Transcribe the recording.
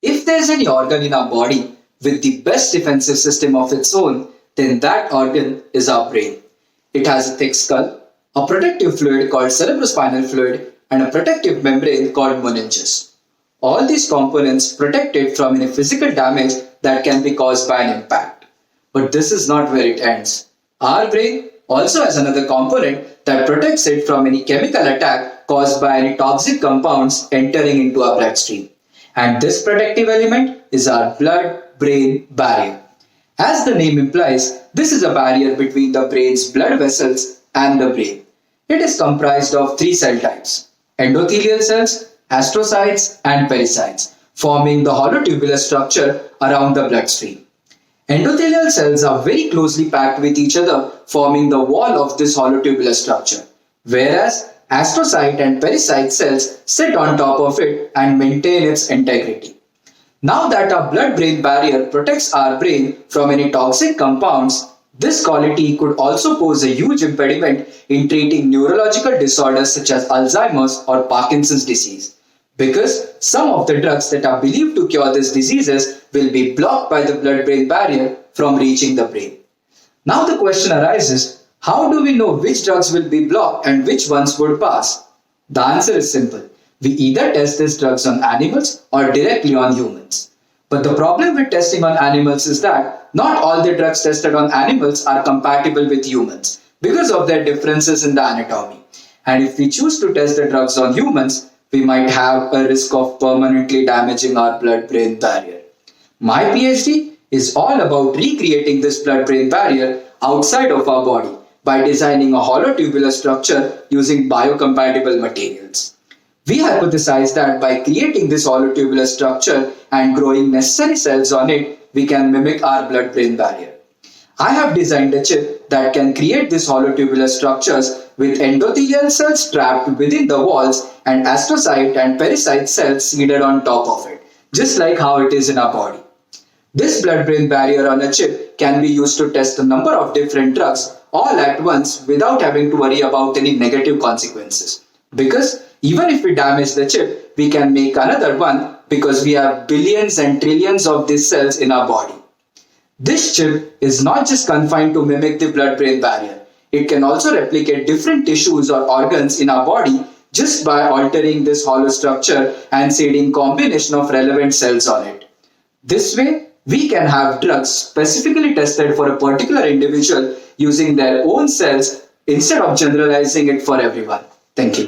If there's any organ in our body with the best defensive system of its own, then that organ is our brain. It has a thick skull, a protective fluid called cerebrospinal fluid, and a protective membrane called meninges. All these components protect it from any physical damage that can be caused by an impact. But this is not where it ends. Our brain also has another component that protects it from any chemical attack caused by any toxic compounds entering into our bloodstream. And this protective element is our blood-brain barrier. As the name implies, this is a barrier between the brain's blood vessels and the brain. It is comprised of three cell types: endothelial cells, astrocytes, and pericytes, forming the holotubular structure around the bloodstream. Endothelial cells are very closely packed with each other, forming the wall of this holotubular structure, whereas astrocyte and pericyte cells sit on top of it and maintain its integrity. Now that our blood-brain barrier protects our brain from any toxic compounds, this quality could also pose a huge impediment in treating neurological disorders such as Alzheimer's or Parkinson's disease, because some of the drugs that are believed to cure these diseases will be blocked by the blood-brain barrier from reaching the brain. Now the question arises, how do we know which drugs will be blocked and which ones would pass? The answer is simple. We either test these drugs on animals or directly on humans. But the problem with testing on animals is that not all the drugs tested on animals are compatible with humans because of their differences in the anatomy. And if we choose to test the drugs on humans, we might have a risk of permanently damaging our blood-brain barrier. My PhD is all about recreating this blood-brain barrier outside of our body by designing a holotubular structure using biocompatible materials. We hypothesize that by creating this holotubular structure and growing necessary cells on it, we can mimic our blood-brain barrier. I have designed a chip that can create these holotubular structures with endothelial cells trapped within the walls and astrocyte and pericyte cells seated on top of it, just like how it is in our body. This blood-brain barrier on a chip can be used to test a number of different drugs all at once without having to worry about any negative consequences. Because even if we damage the chip, we can make another one because we have billions and trillions of these cells in our body. This chip is not just confined to mimic the blood-brain barrier. It can also replicate different tissues or organs in our body just by altering this hollow structure and seeding combination of relevant cells on it. This way, we can have drugs specifically tested for a particular individual using their own cells instead of generalizing it for everyone. Thank you.